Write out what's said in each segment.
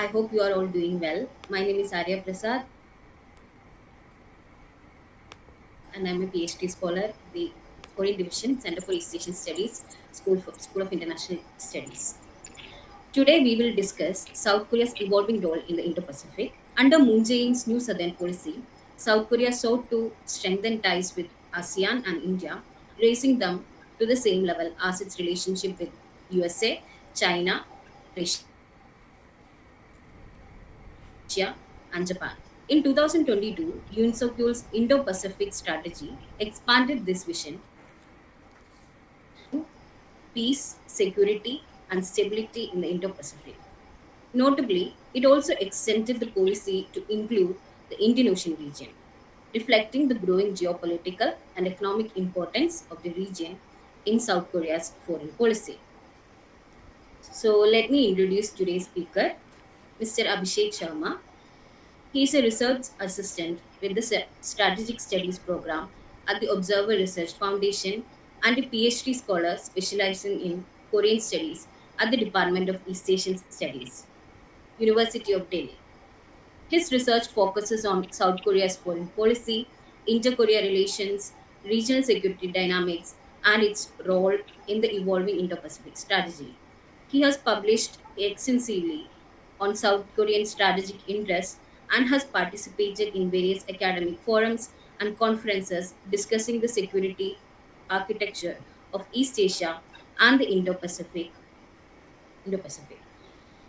I hope you are all doing well. My name is Arya Prasad, and I'm a PhD scholar, the Korean Division, Center for East Asian Studies, School of International Studies. Today, we will discuss South Korea's evolving role in the Indo-Pacific. Under Moon Jae-in's new Southern policy, South Korea sought to strengthen ties with ASEAN and India, raising them to the same level as its relationship with USA, China, Russia, and Japan. In 2022, Yoon Suk-yeol's Indo-Pacific strategy expanded this vision peace, security, and stability in the Indo Pacific. Notably, it also extended the policy to include the Indian Ocean region, reflecting the growing geopolitical and economic importance of the region in South Korea's foreign policy. So, let me introduce today's speaker, Mr. Abhishekh Sharma. He is a research assistant with the Strategic Studies program at the Observer Research Foundation and a PhD scholar specializing in Korean studies at the Department of East Asian Studies, University of Delhi. His research focuses on South Korea's foreign policy, inter Korea relations, regional security dynamics, and its role in the evolving Indo Pacific strategy. He has published extensively on South Korean strategic interests and has participated in various academic forums and conferences discussing the security architecture of East Asia and the Indo-Pacific.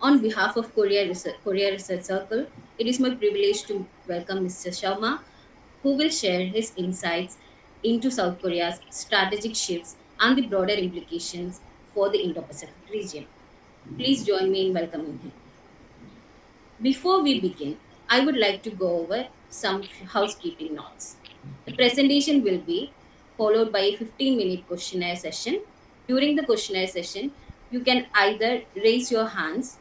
On behalf of Korea Research Circle, it is my privilege to welcome Mr. Sharma, who will share his insights into South Korea's strategic shifts and the broader implications for the Indo Pacific region. Please join me in welcoming him. Before we begin, I would like to go over some housekeeping notes. The presentation will be followed by a 15-minute questionnaire session. During the questionnaire session, you can either raise your hands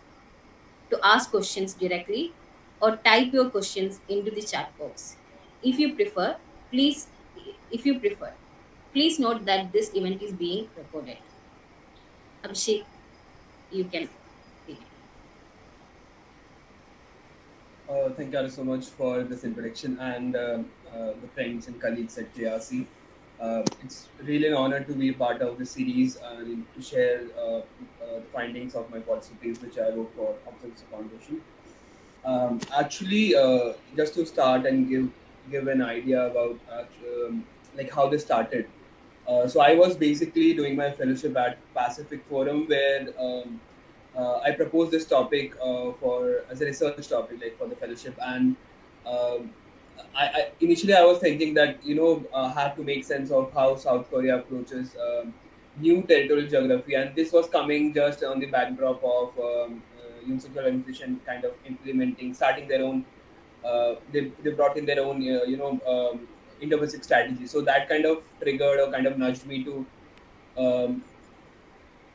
to ask questions directly or type your questions into the chat box. If you prefer, please if you prefer, please note that this event is being recorded. Abhishek, you can begin. Thank you so much for this introduction and the friends and colleagues at KRC. It's really an honor to be a part of this series and to share the findings of my policy piece, which I wrote for Observatory Foundation. Just to start and give an idea about like how this started. So I was basically doing my fellowship at Pacific Forum, where I proposed this topic for as a research topic, like for the fellowship. And um, initially I was thinking that have to make sense of how South Korea approaches new territorial geography, and this was coming just on the backdrop of Yoon Suk Yeol administration kind of implementing, starting their own. They brought in their own Indo-Pacific strategy, so that kind of triggered or kind of nudged me to um,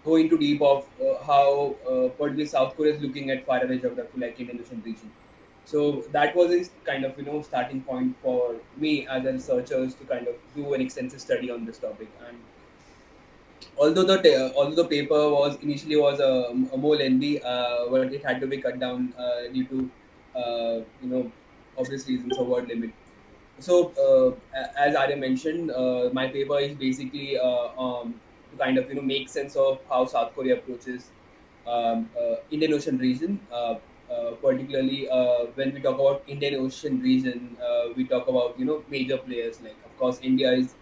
go into deep of how particularly South Korea is looking at faraway geography like Indian Ocean region. So that was his kind of starting point for me as a researcher to kind of do an extensive study on this topic. And although the paper was initially was a more lengthy, but it had to be cut down due to obvious reasons of word limit. So, as Arya mentioned, my paper is basically to kind of make sense of how South Korea approaches Indian Ocean region. Particularly when we talk about Indian Ocean region, we talk about major players like, of course, India is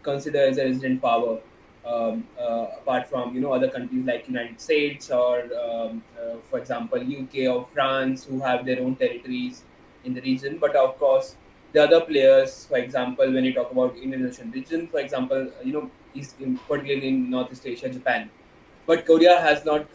considered as a resident power. Apart from other countries like United States or for example UK or France, who have their own territories in the region, but of course the other players, for example, when you talk about Indian Ocean region, for example, particularly in Northeast Asia, Japan, but Korea has not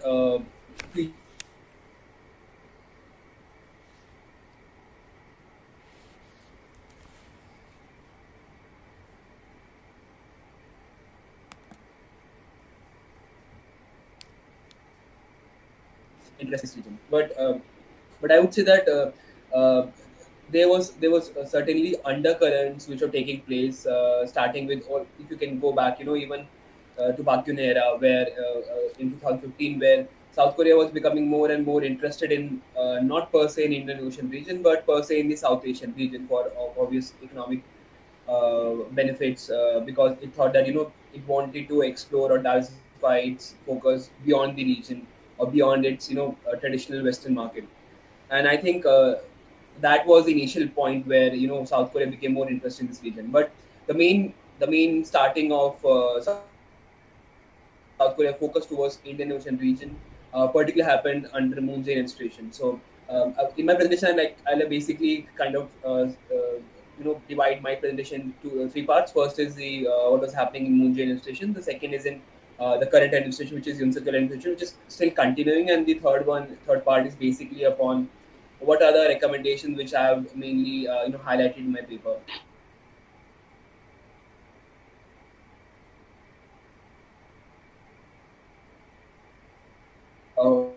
interest in this region. But I would say that there was certainly undercurrents which are taking place, starting with, or if you can go back, even to Bakunin era, where in 2015, where South Korea was becoming more and more interested in not per se in Indian Ocean region, but per se in the South Asian region for obvious economic benefits, because it thought that it wanted to explore or diversify its focus beyond the region or beyond its traditional Western market. And I think that was the initial point where South Korea became more interested in this region. But the main starting of South Korea focus towards Indian Ocean region particularly happened under Moon Jae administration. So in my presentation, I'll basically kind of divide my presentation to three parts. First is the what was happening in Moon Jae administration. The second is in the current administration, which is Yoon Suk Yeol administration, which is still continuing, and the third part is basically upon what are the recommendations which I have mainly highlighted in my paper. On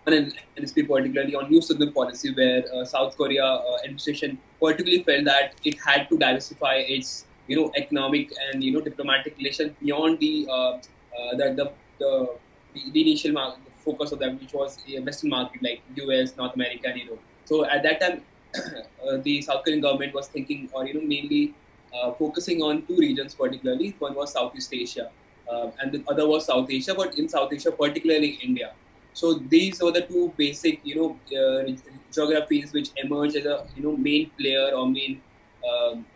NSP, particularly on new signal policy, where South Korea administration particularly felt that it had to diversify its economic and diplomatic relations beyond the initial focus of them, which was a Western market like US, North America, and Europe. So at that time, the South Korean government was thinking, or mainly focusing on two regions particularly. One was Southeast Asia, and the other was South Asia. But in South Asia, particularly India. So these were the two basic, geographies which emerged as a main player or main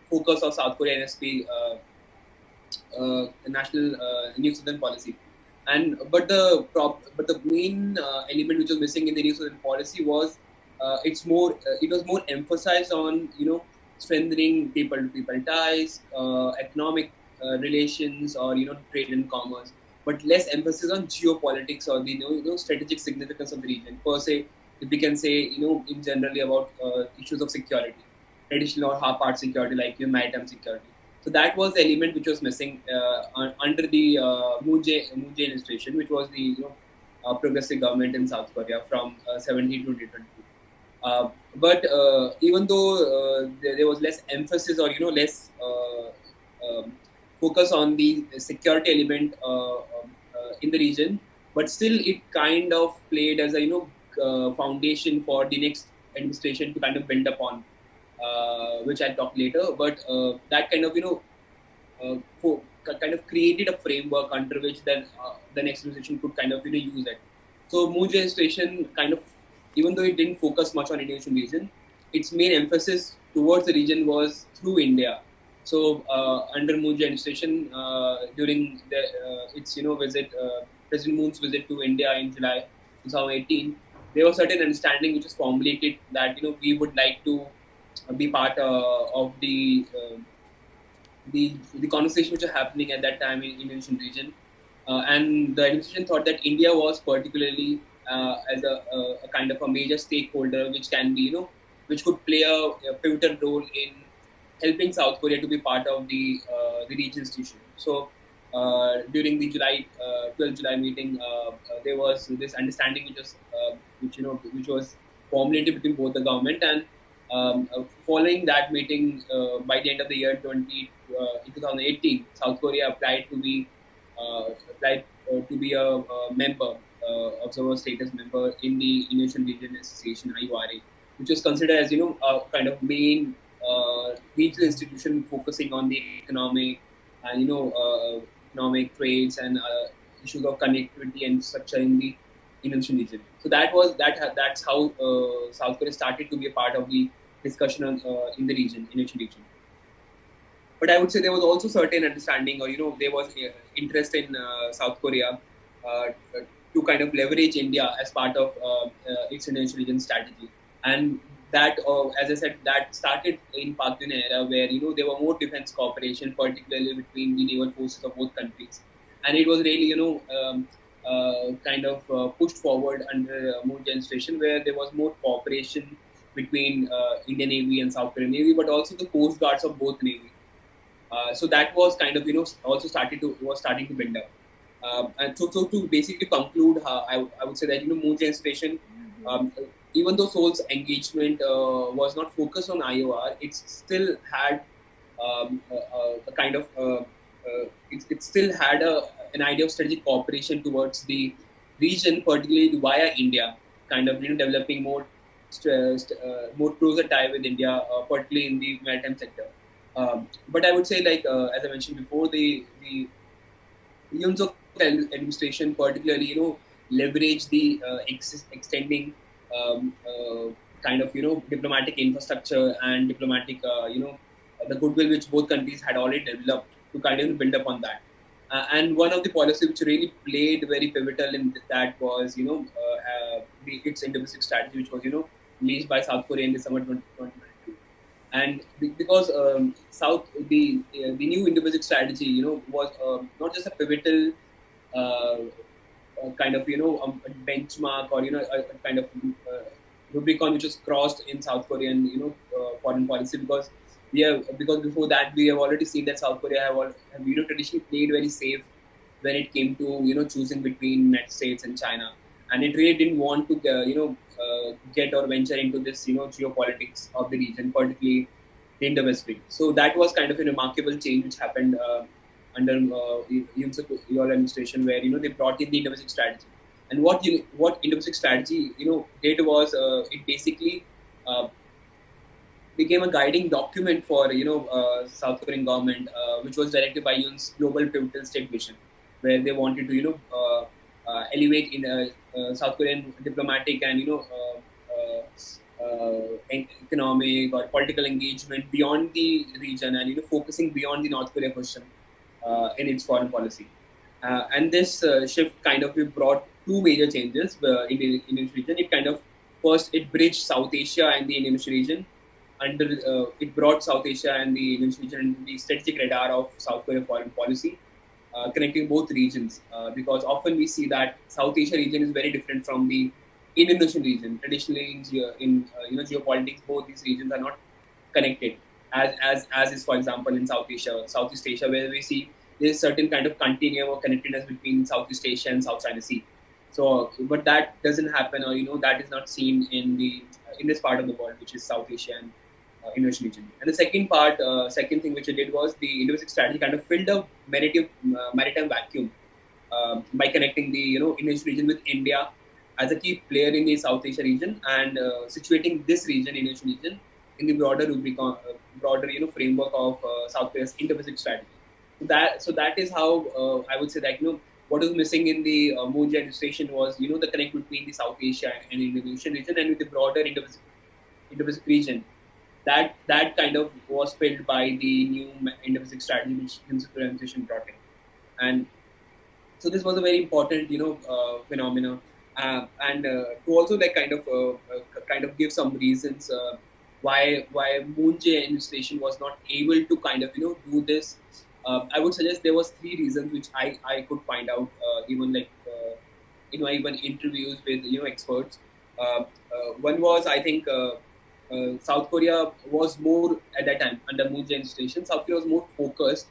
focus of South Korea NSP national New Southern policy. And but the main element which was missing in the New Southern policy was it was more emphasized on strengthening people to people ties, economic relations, or trade and commerce, but less emphasis on geopolitics or the strategic significance of the region per se. If we can say in generally about issues of security, traditional or half part security like maritime security. So that was the element which was missing under the Moon Jae administration, which was the progressive government in South Korea from 17 to 2022. But even though there was less emphasis or less focus on the security element in the region, but still it kind of played as a foundation for the next administration to kind of build upon, which I'll talk later. But that kind of kind of created a framework under which then the next administration could kind of use it. So Moon Jae station kind of, even though it didn't focus much on Indonesian region, its main emphasis towards the region was through India. So under Moon Jae administration, during its visit, President Moon's visit to India in July 2018, there was certain understanding which was formulated that we would like to be part of the conversation which are happening at that time in Indonesian region. And the administration thought that India was particularly as a kind of a major stakeholder, which can be, which could play a pivotal role in helping South Korea to be part of the region institution. So during the 12th July meeting, there was this understanding which was formulated between both the government. And following that meeting, by the end of the year in 2018, South Korea applied to be a member, observer status member in the Indonesian Region Association (IORA), which was considered as a kind of main regional institution focusing on the economic and economic trades and issues of connectivity and structure in the Indonesian region. So that's how South Korea started to be a part of the discussion in the region, Indonesian region. But I would say there was also certain understanding, or there was interest in South Korea to kind of leverage India as part of its Indonesian region strategy. And that, as I said, that started in Pak Yun era, where there were more defense cooperation, particularly between the naval forces of both countries, and it was really kind of pushed forward under Moon Jae administration, where there was more cooperation between Indian Navy and South Korean Navy, but also the coast guards of both navy. So that was kind of also starting to build up. And so to basically conclude, I would say that Moon Jae station, even though Seoul's engagement was not focused on IOR, it still had a kind of it still had a an idea of strategic cooperation towards the region, particularly via India, kind of developing more closer tie with India, particularly in the maritime sector. But I would say, like as I mentioned before, the Yunzok administration particularly, leverage the extending kind of diplomatic infrastructure and diplomatic the goodwill which both countries had already developed to kind of build upon that. And one of the policies which really played very pivotal in that was its Indo-Pacific strategy, which was released by South Korea in December 2022. And because the new Indo-Pacific strategy was not just a pivotal uh, kind of a benchmark, or a kind of Rubicon which was crossed in South Korean foreign policy, because before that we have already seen that South Korea have traditionally played very safe when it came to choosing between United States and China, and it really didn't want to get or venture into this geopolitics of the region, particularly the Indo-Pacific. So that was kind of a remarkable change which happened under Yoon Suk Yeol administration, where they brought in the Indo-Pacific strategy. And what Indo-Pacific strategy did was it basically uh, became a guiding document for South Korean government, which was directed by Yoon's global pivotal state vision, where they wanted to elevate in South Korean diplomatic and economic or political engagement beyond the region, and focusing beyond the North Korea question in its foreign policy. And this shift kind of brought two major changes in the Indian region. It kind of first it bridged South Asia and the Indian region. Under it brought South Asia and the Indian region into the strategic radar of South Korea foreign policy, connecting both regions. Because often we see that South Asia region is very different from the Indian Ocean region. Traditionally, in geopolitics, both these regions are not connected, as is, for example, in South Asia, Southeast Asia, where we see there is certain kind of continuum or connectedness between Southeast Asia and South China Sea. So, but that doesn't happen, or that is not seen in this part of the world, which is South Asia and Indonesian region. And the second thing which it did was the Indo-Pacific strategy kind of filled a maritime vacuum by connecting the Indonesian region with India as a key player in the South Asia region, and situating this region, Indonesian region, in the broader Rubicon, broader framework of South Korea's Indo-Pacific strategy. So that is how I would say that what was missing in the Moon Jae administration was the connect between the South Asia and Indonesian region, and with the broader Indo-Pacific region. That kind of was filled by the new Indo-Pacific strategy which Himsuk administration brought in. And so this was a very important phenomena, and to also like kind of give some reasons why Moon Jae administration was not able to kind of do this. I would suggest there was three reasons which I could find out, even like in my even interviews with experts. One was, I think, South Korea was more at that time under Moon Jae administration. South Korea was more focused,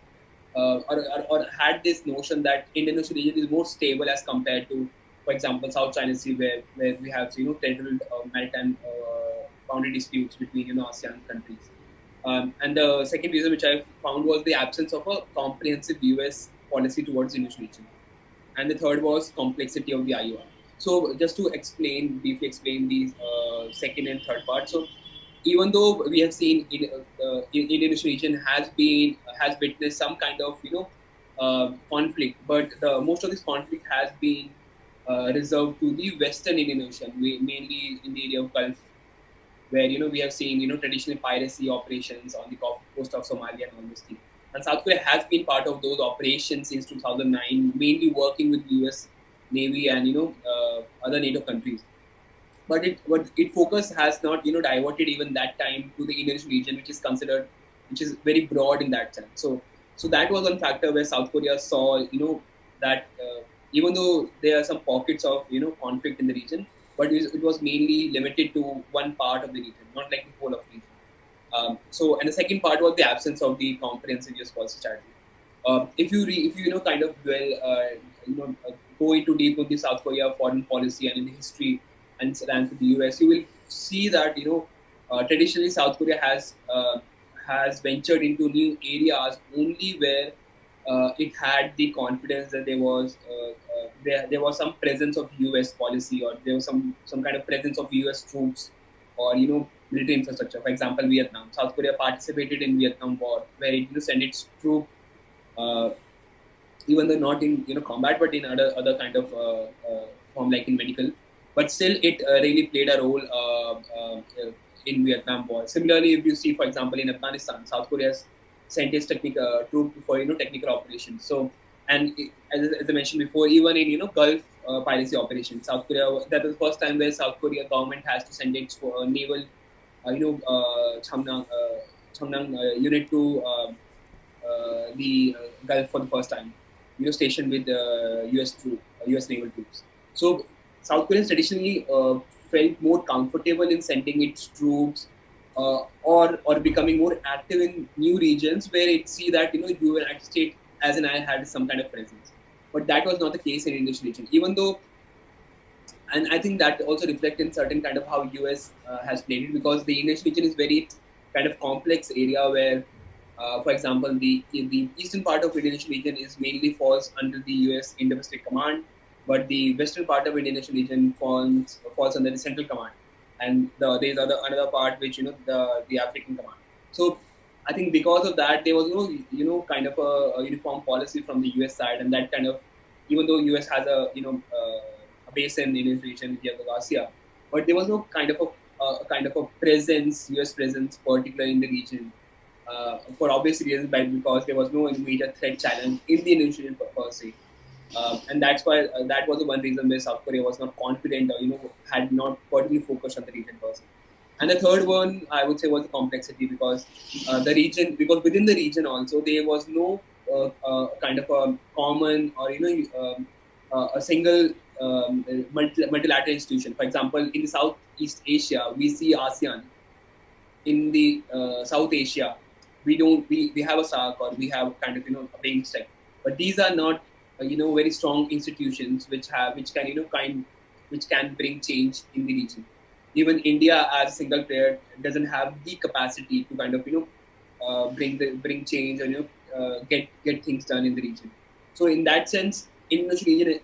or had this notion that Indian Ocean region is more stable as compared to, for example, South China Sea, where we have territorial maritime boundary disputes between ASEAN countries. And the second reason which I found was the absence of a comprehensive US policy towards the Indonesian region. And the third was complexity of the IOR. So just to briefly explain these second and third part. So even though we have seen Indian Ocean region has witnessed some kind of conflict, but most of this conflict has been reserved to the Western Indian Ocean, mainly in the area of Gulf, where we have seen traditional piracy operations on the coast of Somalia and all those things. And South Korea has been part of those operations since 2009, mainly working with US Navy and other NATO countries. But it focus has not diverted even that time to the Indian region, which is very broad in that sense. So that was one factor where South Korea saw that even though there are some pockets of conflict in the region, but it was mainly limited to one part of the region, not like the whole of the region. And the second part was the absence of the comprehensive US policy strategy. If you kind of dwell, go into deep with the South Korea foreign policy and in the history and stance with the US, you will see that traditionally South Korea has ventured into new areas only where it had the confidence that there was some presence of U.S. policy, or there was some kind of presence of U.S. troops, or military infrastructure. For example, Vietnam. South Korea participated in Vietnam War, where it sent its troop, uh, even though not in combat, but in other kind of form, like in medical. But still, it really played a role in Vietnam War. Similarly, if you see, for example, in Afghanistan, South Korea's sent its technical troop for technical operations. So, and as I mentioned before, even in Gulf piracy operations, South Korea, that was the first time where South Korea government has to send its naval Chamnang unit to the Gulf for the first time, stationed with U.S. naval troops. So South Koreans traditionally felt more comfortable in sending its troops, or becoming more active in new regions where it see that United States as an ally had some kind of presence. But that was not the case in English region, even though, and I think that also reflects in certain kind of how US has played it, because the Indian region is very kind of complex area where, for example, the eastern part of Indian region is mainly falls under the US Indo-Pacific Command, but the western part of Indian region falls under the Central Command, and there's another part which the African Command. So I think because of that, there was no kind of a uniform policy from the US side, and that kind of, even though US has a base in Indian region, Diego Garcia, but there was no kind of a presence, US presence, particularly in the region, for obvious reasons, because there was no immediate threat challenge in the Indian region per se. And that's why that was the one reason where South Korea was not confident, or had not particularly focused on the region per se. And the third one, I would say, was the complexity, because because within the region also there was no kind of a common, or a single multilateral institution. For example, in the Southeast Asia, we see ASEAN. In the South Asia, we have a SARC, or we have kind of a playing step, but these are not very strong institutions which can which can bring change in the region. Even India as a single player doesn't have the capacity to kind of bring change, or get things done in the region. So in that sense, Indonesian Region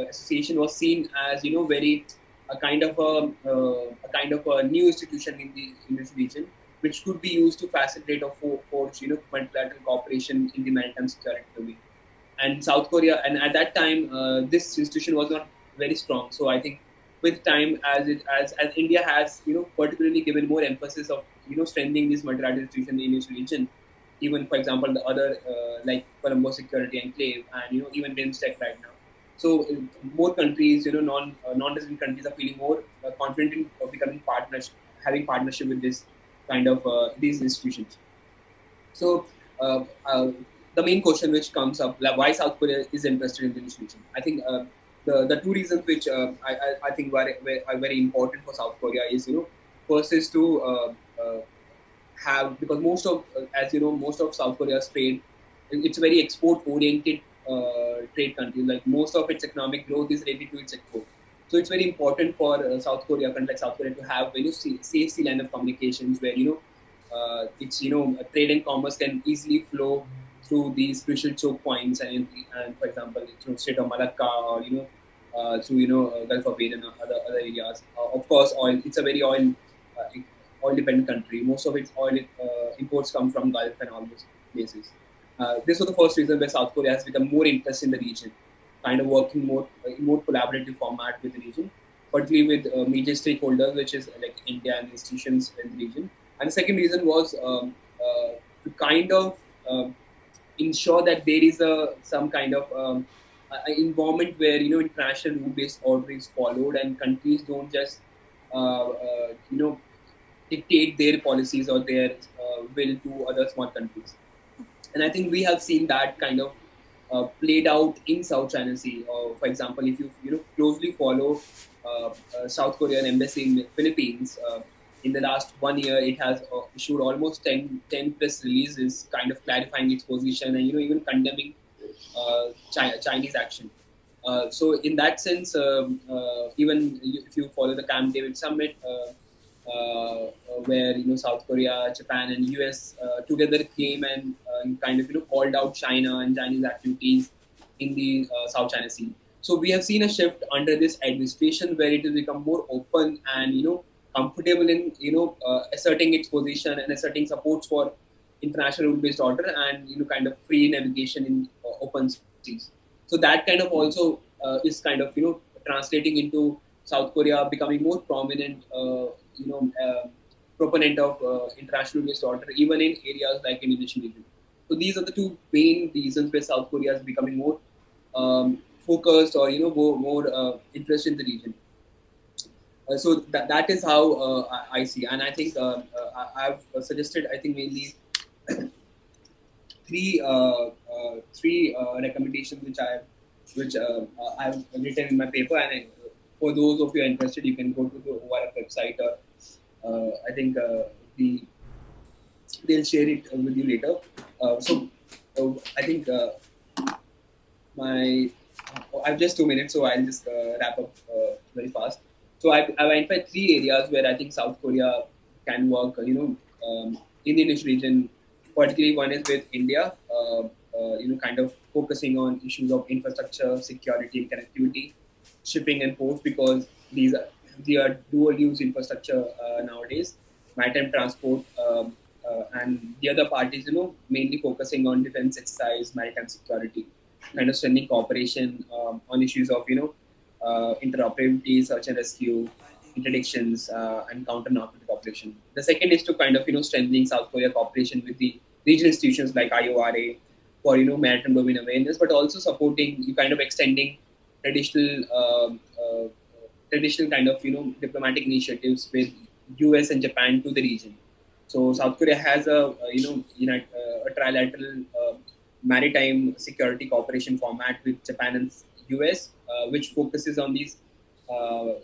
Association was seen as very a kind of a new institution in this region, which could be used to facilitate or forge multilateral cooperation in the maritime security domain. And South Korea, and at that time, this institution was not very strong. So I think with time, as India has particularly given more emphasis of strengthening this multilateral institution in this region, even for example the other like Colombo Security Enclave, and even BIMSTEC right now. So more countries, non-resident countries, are feeling more confident in becoming partners, having partnership with this kind of these institutions. So the main question which comes up, like why South Korea is interested in this region, I think the two reasons which I think are very important for South Korea is first is to have, because most of as most of South Korea's trade, it's a very export oriented trade country. Like most of its economic growth is related to its export. So it's very important for South Korea, country like South Korea, to have safe sea line of communications where it's trade and commerce can easily flow through these crucial choke points, and for example through Strait of Malacca, or through Gulf of Aden and other areas. Of course, oil. It's a very oil dependent country. Most of its oil imports come from Gulf and all those places. This was the first reason where South Korea has become more interested in the region, kind of working more collaborative format with the region, particularly with major stakeholders, which is like India and institutions in the region. And the second reason was to kind of ensure that there is some kind of environment where international rule-based order is followed, and countries don't just dictate their policies or their will to other small countries. And I think we have seen that kind of played out in South China Sea. For example, if you closely follow South Korean embassy in the Philippines, in the last 1 year, it has issued almost 10 plus releases, kind of clarifying its position, and even condemning Chinese action. So in that sense, even if you follow the Camp David summit, where South Korea, Japan, and US together came and kind of called out China and Chinese activities in the South China Sea. So we have seen a shift under this administration where it has become more open and comfortable in asserting its position and asserting supports for international rule-based order and kind of free navigation in open seas. So that kind of also is kind of translating into South Korea becoming more prominent proponent of international rule-based order even in areas like in Indonesian region. So these are the two main reasons where South Korea is becoming more focused or more interested in the region. So that is how I see, and I think I've suggested I think mainly three recommendations which I've written in my paper, and for those of you interested, you can go to the ORF website, or I think the they'll share it with you later. I think my I have just 2 minutes, so I'll just wrap up very fast. So I've identified three areas where I think South Korea can work. In the Indonesian region, particularly one is with India. Kind of focusing on issues of infrastructure, security, and connectivity, shipping and ports, because they are dual use infrastructure nowadays, maritime transport, and the other part is mainly focusing on defense exercise, maritime security, kind of strengthening cooperation on issues of interoperability, search and rescue, interdictions, and counter narcotic operation. The second is to kind of strengthening South Korea cooperation with the regional institutions like IORA for maritime domain awareness, but also supporting you kind of extending traditional traditional kind of diplomatic initiatives with US and Japan to the region. So South Korea has a trilateral maritime security cooperation format with Japan and US, which focuses on these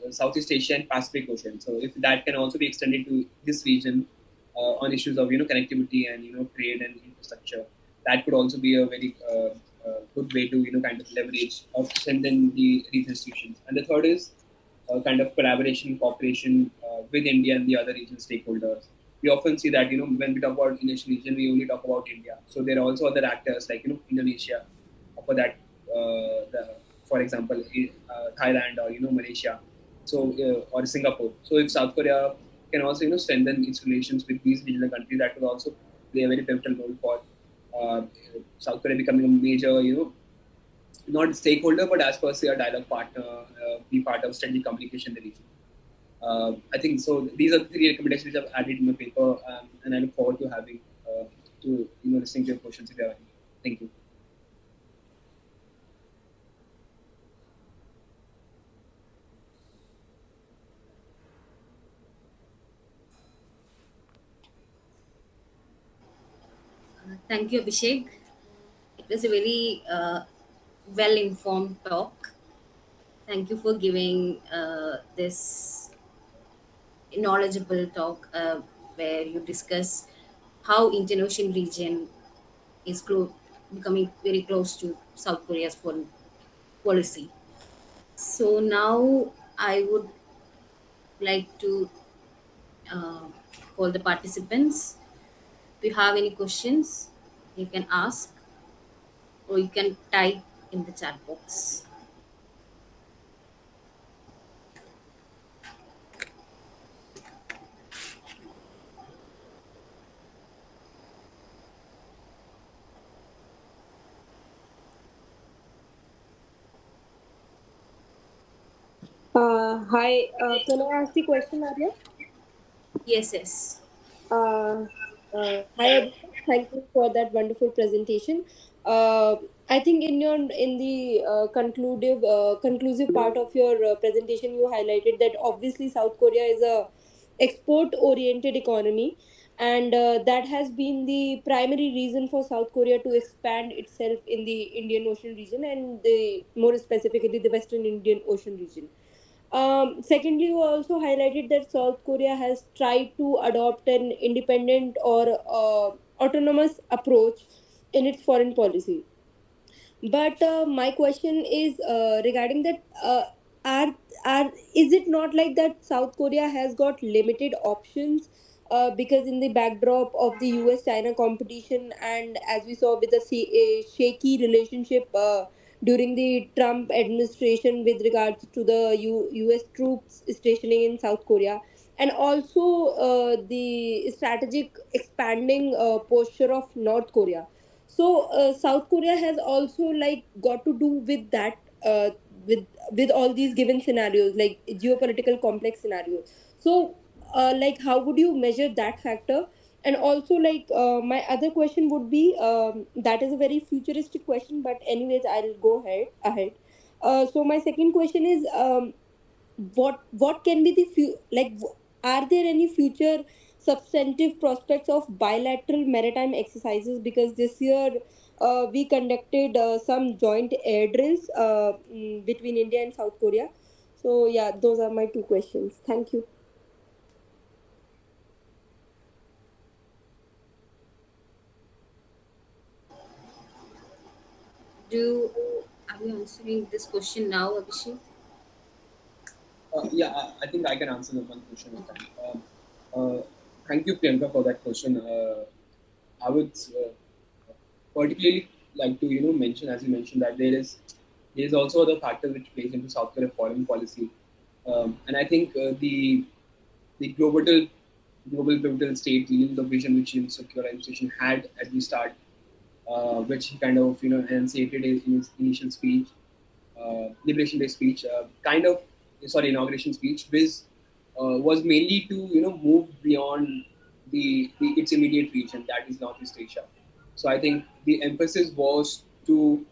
Southeast Asia and Pacific Ocean. So if that can also be extended to this region on issues of connectivity and trade and infrastructure, that could also be a very good way to kind of leverage or strengthen the region institutions. And the third is kind of collaboration, cooperation with India and the other regional stakeholders. We often see that when we talk about Indonesian region, we only talk about India. So there are also other actors like Indonesia, for that, for example, Thailand or Malaysia, so or Singapore. So if South Korea can also strengthen its relations with these regional countries, that will also play a very pivotal role for uh, South Korea becoming a major not stakeholder, but as per se a dialogue partner, be part of strategic communication in the region. I think so. These are the three recommendations which I've added in my paper, and I look forward to having to listening to your questions if you have any. Thank you. Thank you, Abhishek. It was a very well informed talk. Thank you for giving this knowledgeable talk where you discuss how Indian Ocean region is becoming very close to South Korea's foreign policy. So now I would like to uh, call the participants. If you have any questions, you can ask or you can type in the chat box. Hi, can I ask the question, Arya? Yes, yes. Uh, Hi, Abhishek. Thank you for that wonderful presentation. I think in the conclusive part of your presentation, you highlighted that obviously South Korea is a export oriented economy, and that has been the primary reason for South Korea to expand itself in the Indian Ocean region, and the more specifically the Western Indian Ocean region. Secondly, you also highlighted that South Korea has tried to adopt an independent or autonomous approach in its foreign policy. But my question is regarding that. are are is it not like that South Korea has got limited options, because in the backdrop of the US China competition, and as we saw with the shaky relationship during the Trump administration with regards to the US troops stationing in South Korea, and also the strategic expanding posture of North Korea. So South Korea has also like got to do with that, with with all these given scenarios, like geopolitical complex scenarios. So like how would you measure that factor? And also like my other question would be, that is a very futuristic question, but anyways I'll go ahead. So my second question is, what can be the are there any future substantive prospects of bilateral maritime exercises? Because this year we conducted some joint air drills between India and South Korea. So yeah, those are my two questions. Thank you. Do Are we answering this question now, Abhishek? Yeah, I think I can answer the one question at a time. Thank you, Priyanka, for that question. I would particularly like to mention, as you mentioned, that there is also other factor which plays into South Korea foreign policy, and I think the global pivotal state, the vision which in secure administration had at the start, which he kind of enunciated in his initial speech, Liberation Day speech, kind of sorry inauguration speech, was mainly to move beyond its immediate region, that is Northeast Asia. So I think the emphasis was to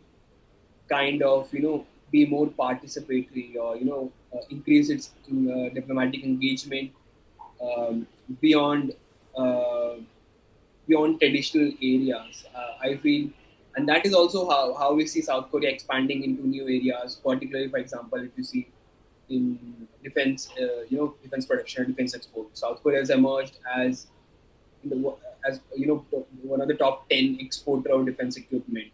kind of be more participatory, or increase its diplomatic engagement beyond uh, beyond traditional areas. I feel, and that is also how we see South Korea expanding into new areas. Particularly, for example, if you see in defense, defense production, defense export, South Korea has emerged as as one of the top 10 exporter of defense equipment.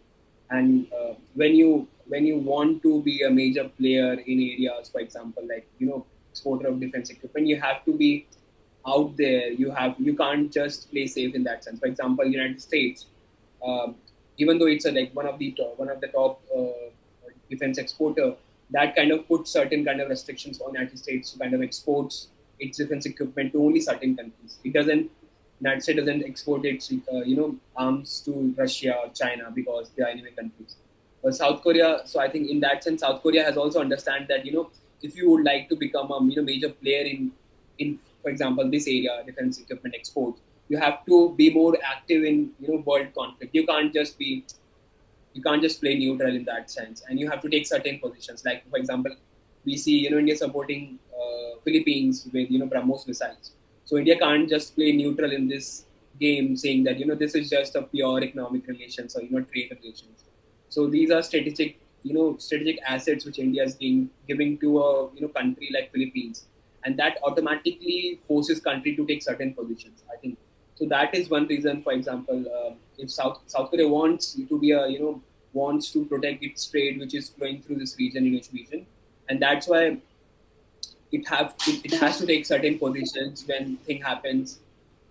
And when you want to be a major player in areas, for example, like exporter of defense equipment, you have to be out there. You can't just play safe in that sense. For example, United States, um, even though it's like one of the top defense exporter, that kind of puts certain kind of restrictions on United States to kind of exports its defense equipment to only certain countries. It doesn't United States doesn't export its arms to Russia or China because they are enemy countries. But South Korea, so I think in that sense, South Korea has also understand that if you would like to become a major player in for example this area, defense equipment export, you have to be more active in world conflict. You can't just play neutral in that sense, and you have to take certain positions. Like for example, we see India supporting Philippines with BrahMos missiles. So India can't just play neutral in this game, saying that this is just a pure economic relations or trade relations. So these are strategic assets which India is giving to a country like Philippines, and that automatically forces country to take certain positions. I think so. That is one reason. For example, if South Korea wants to be a wants to protect its trade which is flowing through this region, in each region, and that's why it has to take certain positions when thing happens,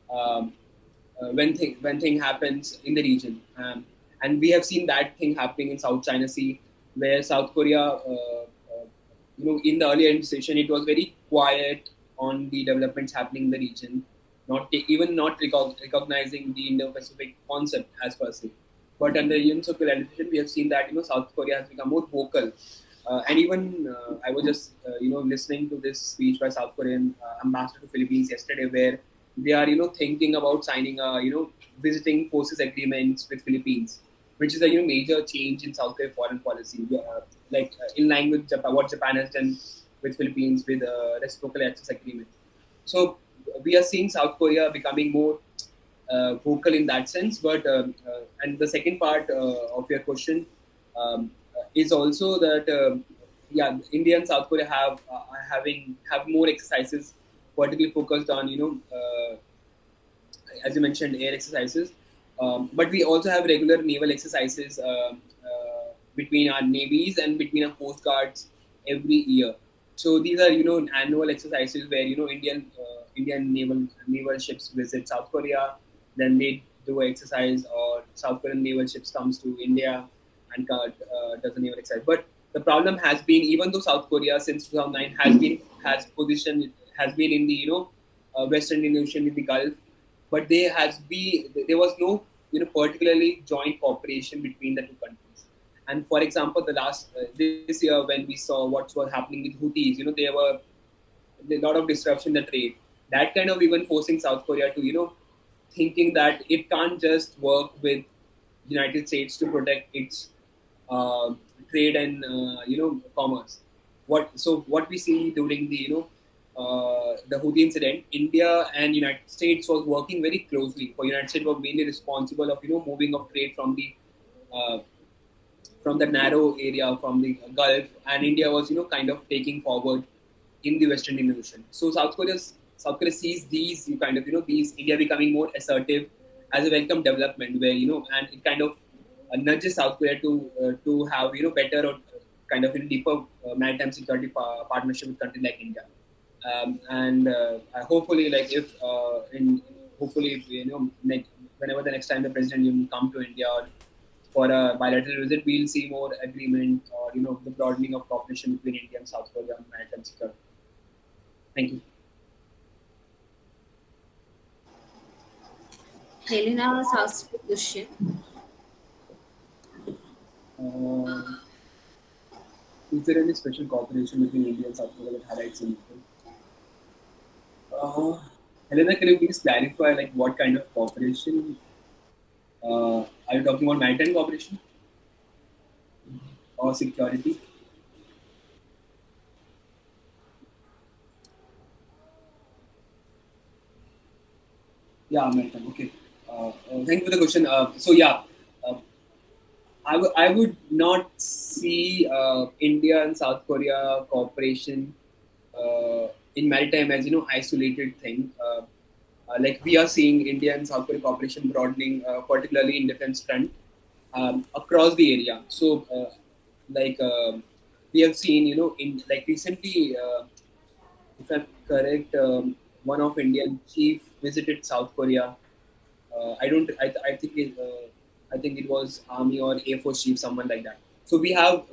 um, when thing happens in the region, and we have seen that thing happening in South China Sea, where South Korea, in the earlier administration, it was very quiet on the developments happening in the region, even not recognizing the Indo-Pacific concept as per se. But under Yoon Suk Yeol administration, we have seen that South Korea has become more vocal, and even I was just listening to this speech by South Korean ambassador to Philippines yesterday, where they are thinking about signing a visiting forces agreements with Philippines, which is a major change in South Korea foreign policy, in line with what Japan has done with Philippines with reciprocal access agreement. So we are seeing South Korea becoming more vocal in that sense. But and the second part of your question is also that yeah, India and South Korea have more exercises, particularly focused on as you mentioned, air exercises. But we also have regular naval exercises between our navies and between our coast guards every year. So these are annual exercises where Indian naval ships visit South Korea, then they do an exercise, or South Korean naval ships comes to India and does a naval exercise. But the problem has been, even though South Korea since 2009 has been in the Western Indian Ocean, in the Gulf, but there was no particularly joint cooperation between the two countries. And for example, the last this year when we saw what was happening with Houthis, there were a lot of disruption in the trade. That kind of even forcing South Korea to thinking that it can't just work with United States to protect its uh, trade and commerce. What we see during the the Houthi incident, India and United States was working very closely. For United States was mainly responsible of moving of trade uh, from the narrow area from the Gulf, and India was kind of taking forward in the Western Indian Ocean. So South Korea sees these these India becoming more assertive as a welcome development, where and it kind of nudges South Korea to have better or kind of deeper maritime security partnership with countries like India. And hopefully, like if in hopefully if, whenever the next time the president come to India or for a bilateral visit, we'll see more agreement, or the broadening of cooperation between India and South Korea on maritime security. Thank you. Helena has asked a question. Uh, is there any special cooperation between India and South Korea that highlights in uh, Helena, can you please clarify like what kind of cooperation are you talking about? Maritime cooperation or security? Yeah, maritime. Okay. Thank you for the question. So yeah, uh, I would not see India and South Korea cooperation in maritime as isolated thing. Like we are seeing India and South Korea cooperation broadening, particularly in defense front across the area. So like we have seen, in like recently, if I'm correct, one of Indian chief visited South Korea. I don't. I think it was Army or Air Force chief, someone like that. So we have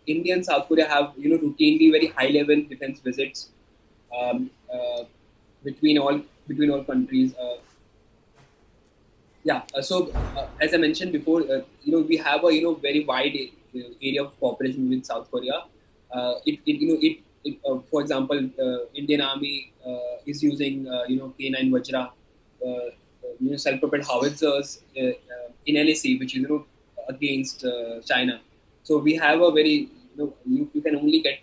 India and South Korea have routinely very high level defense visits um, uh, between all countries. Yeah. As I mentioned before, we have a very wide area of cooperation with South Korea. For example, Indian Army is using K9 Vajra, self-propelled howitzers in LAC, which is against China. So we have a very you can only get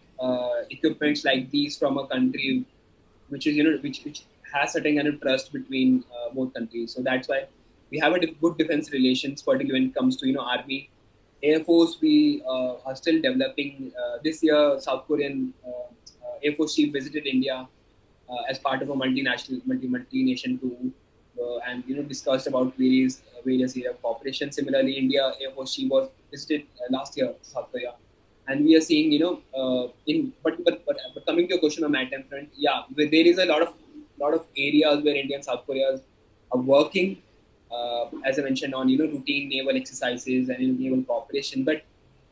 equipments like these from a country which is which has certain kind of trust between both countries. So that's why we have a good defense relations, particularly when it comes to army, air force. We are still developing. This year, South Korean Air Force chief visited India as part of a multi nation tour, and discussed about various area of cooperation. Similarly, India Air Force chief was visited last year South Korea, and we are seeing in but coming to your question on maritime front, yeah, there is a lot of areas where India and South Korea are working, as I mentioned, on routine naval exercises and naval cooperation. But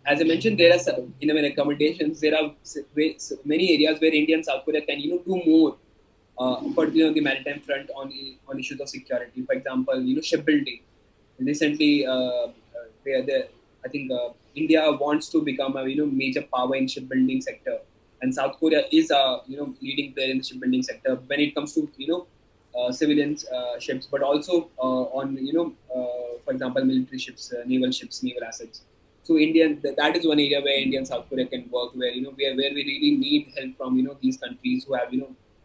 as I mentioned, there are in my recommendations there are many areas where India and South Korea can do more, particularly on the maritime front on issues of security. For example, shipbuilding. Recently, I think India wants to become a major power in shipbuilding sector, and South Korea is a leading player in the shipbuilding sector when it comes to civilian ships, but also on for example, military ships, naval assets. So that is one area where India and South Korea can work, where where we really need help from these countries who have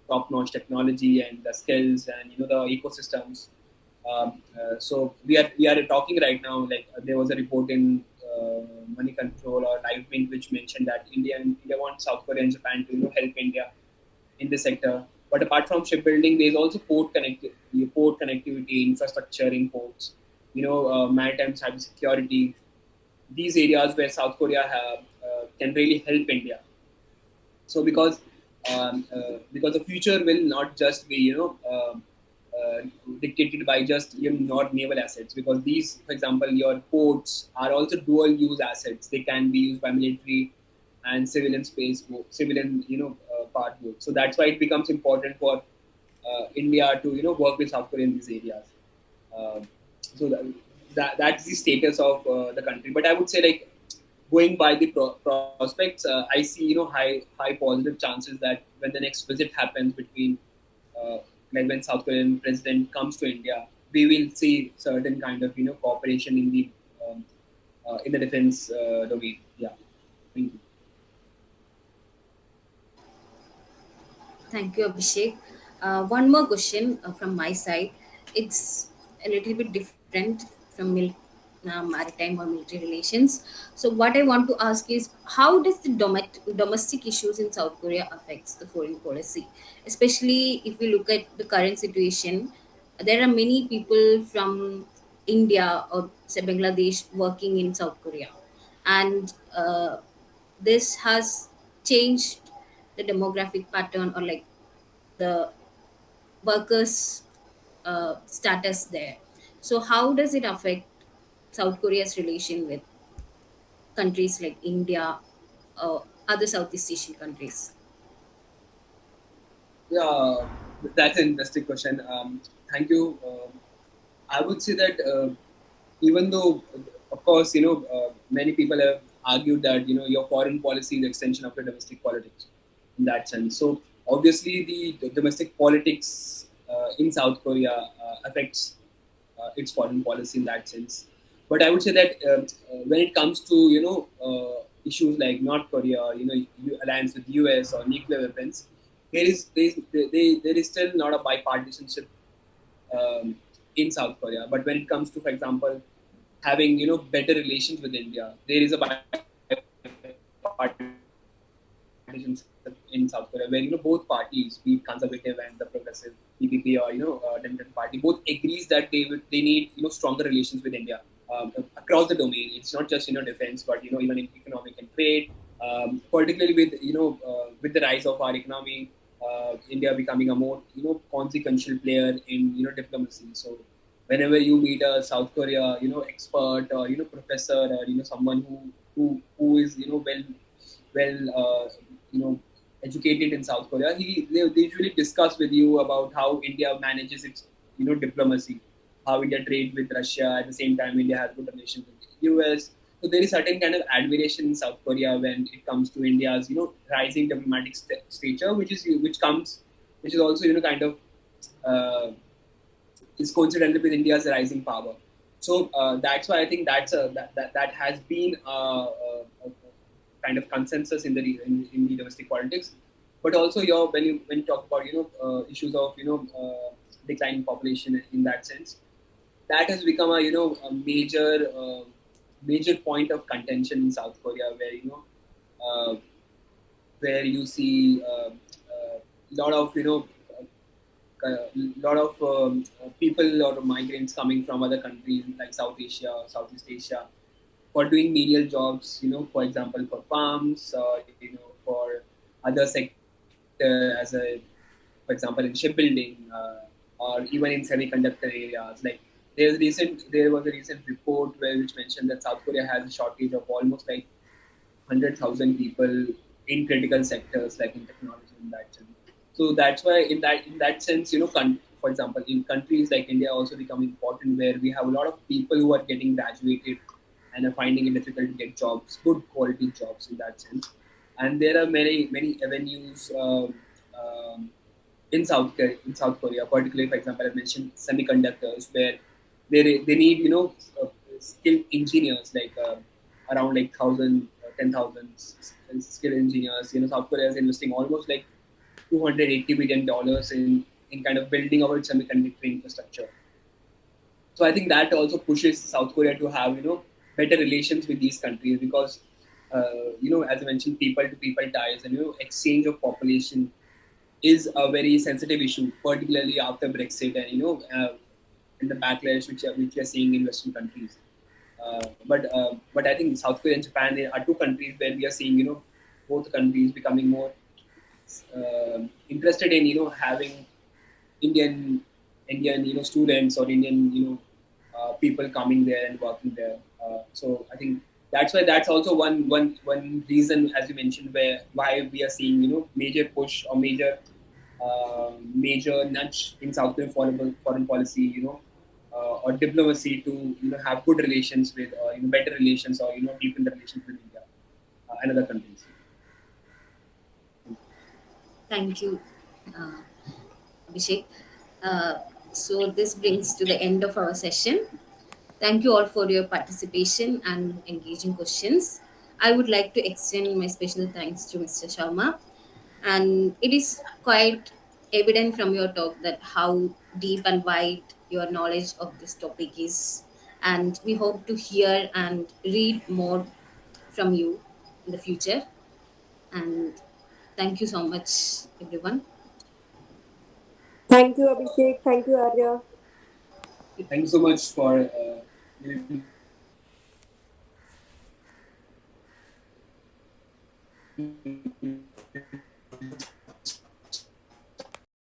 top-notch technology and the skills and the ecosystems. So we are talking right now. Like there was a report in Money Control or Live Mint which mentioned that India wants South Korea and Japan to help India in this sector. But apart from shipbuilding, there is also port connectivity, infrastructure in ports, maritime cybersecurity. These areas where South Korea can really help India. So because the future will not just be uh, dictated by just not naval assets, because these, for example, your ports are also dual use assets. They can be used by military and civilian civilian part both. So that's why it becomes important for India to work with South Korea in these areas. So that's the status of the country. But I would say, like, going by the prospects, I see high positive chances that when the next visit happens between uh, like when South Korean president comes to India, we will see certain kind of cooperation in the defense domain. Yeah, thank you. Thank you, Abhishek. One more question from my side. It's a little bit different from maritime or military relations. So, what I want to ask is, how does the domestic issues in South Korea affects the foreign policy? Especially if we look at the current situation, there are many people from India or say Bangladesh working in South Korea, and this has changed the demographic pattern or like the workers status there. So how does it affect South Korea's relation with countries like India or other Southeast Asian countries? Yeah, that's an interesting question. Thank you. I would say that even though, of course, many people have argued that your foreign policy is extension of your domestic politics in that sense. So obviously, the domestic politics in South Korea affects its foreign policy in that sense. But I would say that when it comes to issues like North Korea or alliance with US or nuclear weapons, there is still not a bipartisanship in South Korea. But when it comes to, for example, having better relations with India, there is a bipartisanship in South Korea where both parties, be it conservative and the progressive PPP or Democratic Party, both agrees that they need stronger relations with India across the domain. It's not just defense, but even in economic and trade, particularly with with the rise of our economy, India becoming a more consequential player in diplomacy. So whenever you meet a South Korea expert or professor or someone who is you know educated in South Korea, they usually discuss with you about how India manages its diplomacy, how India trade with Russia. At the same time, India has good relations with the US. So there is certain kind of admiration in South Korea when it comes to India's rising diplomatic stature, which is also kind of uh, is coincidental with India's rising power. So that's why I think that has been a kind of consensus in in the domestic politics. But also, when you talk about issues of declining population in that sense, that has become a a major point of contention in South Korea, where uh, where you see lot of lot of people or migrants coming from other countries like South Asia or Southeast Asia for doing menial jobs, for example, for farms, for other sector as a, for example, in shipbuilding, or even in semiconductor areas. Like there was a recent report which mentioned that South Korea has a shortage of almost like 100,000 people in critical sectors like in technology in that sense. So that's why in that sense, for example, in countries like India also become important, where we have a lot of people who are getting graduated and are finding it difficult to get jobs, good quality jobs in that sense. And there are many avenues in South Korea, particularly, for example, I mentioned semiconductors, where they need skilled engineers, like around like 10,000 skilled engineers. South Korea is investing almost like $280 billion in kind of building our semiconductor infrastructure. So I think that also pushes South Korea to have better relations with these countries, because as I mentioned, people to people ties and exchange of population is a very sensitive issue, particularly after Brexit and in the backlash which we are seeing in Western countries. But I think South Korea and Japan are two countries where we are seeing both countries becoming more interested in having Indian students or Indian people coming there and working there. So I think that's also one reason, as you mentioned, where why we are seeing major push or major nudge in South Korean foreign policy, or diplomacy to have good relations with better relations or deepen the relations with India and other countries. Thank you, uh, Abhishek. Uh, so this brings to the end of our session. Thank you all for your participation and engaging questions. I would like to extend my special thanks to Mr. Sharma. And it is quite evident from your talk that how deep and wide your knowledge of this topic is. And we hope to hear and read more from you in the future. And thank you so much, everyone. Thank you, Abhishek. Thank you, Arya. Thank you so much for giving me this opportunity to share my views on this topic.